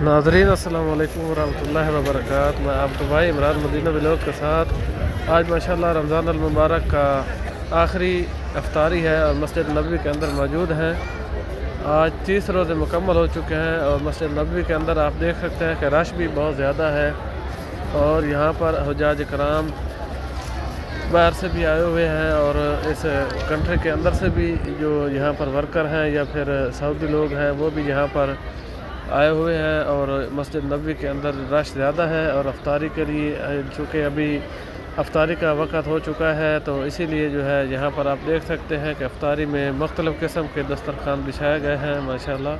ناظرین السلام علیکم ورحمۃ اللہ وبرکاتہ۔ میں آپ کا بھائی عمران مدینہ ولاگ کے ساتھ آج ماشاءاللہ رمضان المبارک کا آخری افطاری ہے اور مسجد نبوی کے اندر موجود ہیں۔ آج 30 روزے مکمل ہو چکے ہیں اور مسجد نبوی کے اندر آپ دیکھ سکتے ہیں کہ رش بھی بہت زیادہ ہے اور یہاں پر حجاج کرام باہر سے بھی آئے ہوئے ہیں اور اس کنٹری کے اندر سے بھی جو یہاں پر ورکر ہیں یا پھر سعودی لوگ ہیں وہ بھی یہاں پر آئے ہوئے ہیں اور مسجد نبوی کے اندر رش زیادہ ہے اور افطاری کے لیے چونکہ ابھی افطاری کا وقت ہو چکا ہے تو اسی لیے جو ہے یہاں پر آپ دیکھ سکتے ہیں کہ افطاری میں مختلف قسم کے دسترخوان بچھائے گئے ہیں ماشاءاللہ،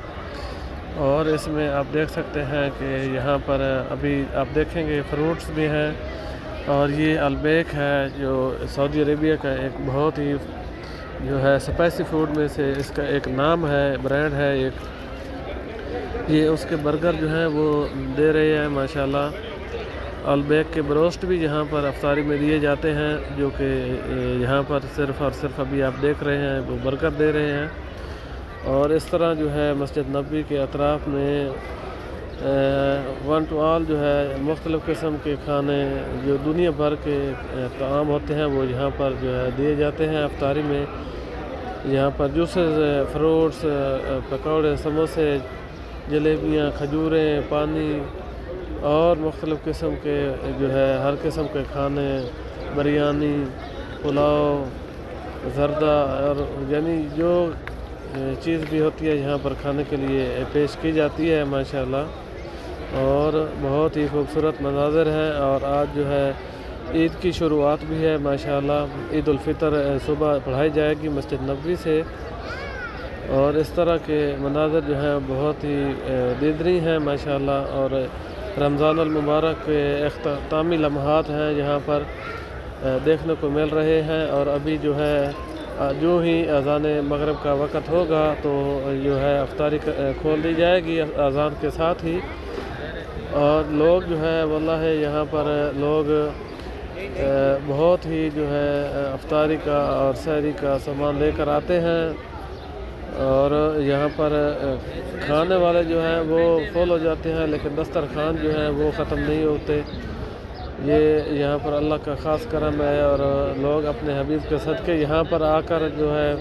اور اس میں آپ دیکھ سکتے ہیں کہ یہاں پر ابھی آپ دیکھیں گے فروٹس بھی ہیں اور یہ البیک ہے جو سعودی عربیہ کا ایک بہت ہی جو ہے اسپائسی فوڈ میں سے اس کا ایک نام ہے، برانڈ ہے ایک، یہ اس کے برگر جو ہیں وہ دے رہے ہیں ماشاءاللہ۔ البیک کے بروسٹ بھی یہاں پر افطاری میں دیے جاتے ہیں جو کہ یہاں پر صرف اور صرف ابھی آپ دیکھ رہے ہیں وہ برگر دے رہے ہیں، اور اس طرح جو ہے مسجد نبوی کے اطراف میں ون ٹو آل جو ہے مختلف قسم کے کھانے جو دنیا بھر کے طعام ہوتے ہیں وہ یہاں پر جو ہے دیے جاتے ہیں افطاری میں۔ یہاں پر جوسز، فروٹس، پکوڑے، سموسے، جلیبیاں، کھجوریں، پانی اور مختلف قسم کے جو ہے ہر قسم کے کھانے، بریانی، پلاؤ، زردہ اور یعنی جو چیز بھی ہوتی ہے یہاں پر کھانے کے لیے پیش کی جاتی ہے ماشاءاللہ، اور بہت ہی خوبصورت مناظر ہیں۔ اور آج جو ہے عید کی شروعات بھی ہے ماشاءاللہ، عید الفطر صبح پڑھائی جائے گی مسجد نبوی سے، اور اس طرح کے مناظر جو ہیں بہت ہی دیدنی ہیں ماشاءاللہ، اور رمضان المبارک کے اختتامی لمحات ہیں یہاں پر دیکھنے کو مل رہے ہیں۔ اور ابھی جو ہے جو ہی اذان مغرب کا وقت ہوگا تو جو ہے افطاری کھول دی جائے گی اذان کے ساتھ ہی، اور لوگ جو ہے واللہ یہاں پر لوگ بہت ہی جو ہے افطاری کا اور سحری کا سامان لے کر آتے ہیں، اور یہاں پر کھانے والے جو ہیں وہ فل ہو جاتے ہیں لیکن دسترخوان جو ہیں وہ ختم نہیں ہوتے۔ یہ یہاں پر اللہ کا خاص کرم ہے اور لوگ اپنے حبیب کے صدقے یہاں پر آ کر جو ہے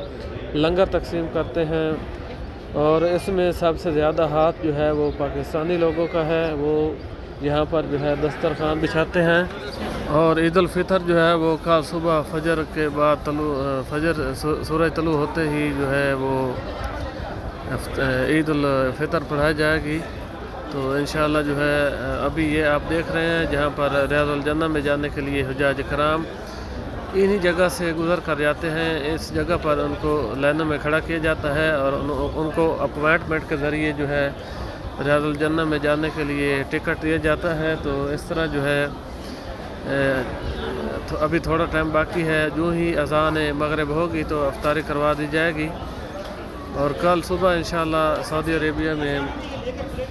لنگر تقسیم کرتے ہیں، اور اس میں سب سے زیادہ ہاتھ جو ہے وہ پاکستانی لوگوں کا ہے، وہ یہاں پر جو ہے دسترخوان بچھاتے ہیں۔ اور عید الفطر جو ہے وہ کل صبح فجر کے بعد سورج طلوع ہوتے ہی جو ہے وہ عید الفطر پڑھائی جائے گی، تو انشاءاللہ جو ہے ابھی یہ آپ دیکھ رہے ہیں جہاں پر ریاض الجنہ میں جانے کے لیے حجاج کرام انہی جگہ سے گزر کر جاتے ہیں۔ اس جگہ پر ان کو لائنوں میں کھڑا کیا جاتا ہے اور ان کو اپوائنٹمنٹ کے ذریعے جو ہے ریاض الجنہ میں جانے کے لیے ٹکٹ دیا جاتا ہے۔ تو اس طرح جو ہے ابھی تھوڑا ٹائم باقی ہے، جو ہی اذان مغرب ہوگی تو افطاری کروا دی جائے گی، اور کل صبح انشاءاللہ سعودی عربیہ میں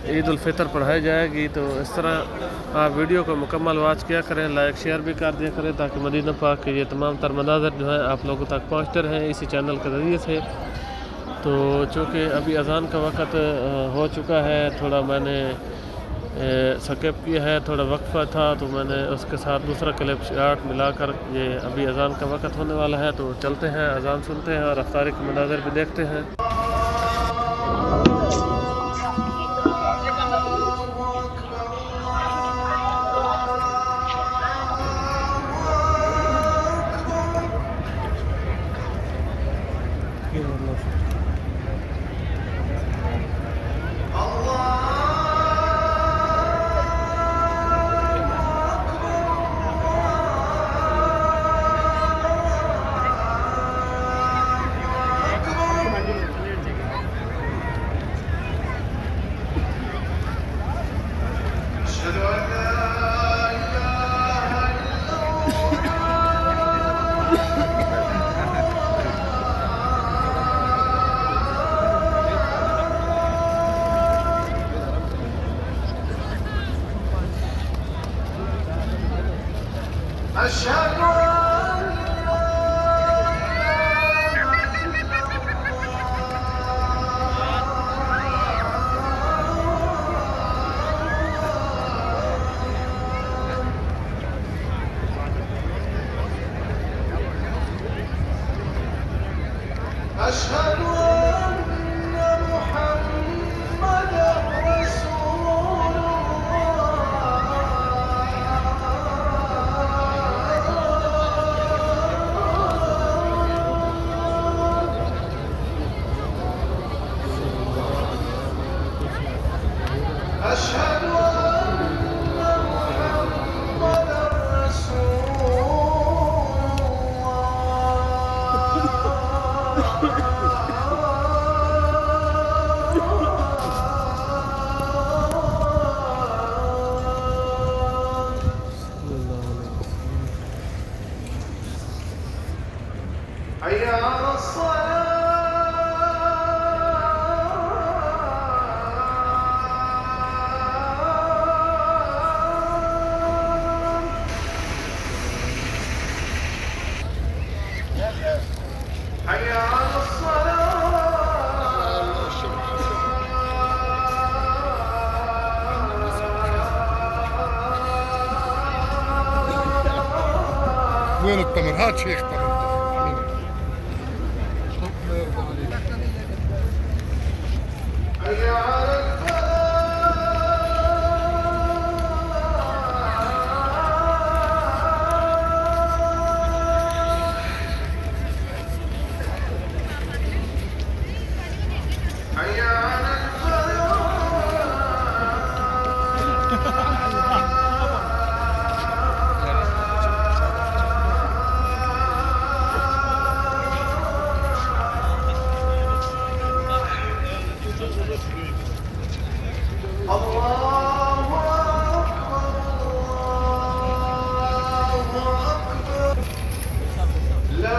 عید الفطر پڑھائی جائے گی۔ تو اس طرح آپ ویڈیو کو مکمل واچ کیا کریں، لائک شیئر بھی کر دیا کریں تاکہ مدینہ پاک کے یہ تمام تر مناظر جو ہیں آپ لوگوں تک پہنچتے رہیں اسی چینل کے ذریعے سے۔ تو چونکہ ابھی اذان کا وقت ہو چکا ہے، تھوڑا میں نے سکپ کیا ہے، تھوڑا وقفہ تھا تو میں نے اس کے ساتھ دوسرا کلپ شارٹ ملا کر یہ ابھی اذان کا وقت ہونے والا ہے تو چلتے ہیں اذان سنتے ہیں اور افطاری کے مناظر بھی دیکھتے ہیں۔ أشهد أن محمدا رسول حي على حي على وين التمر؟ هات شيخ تمر. حي على حي على الله أكبر لا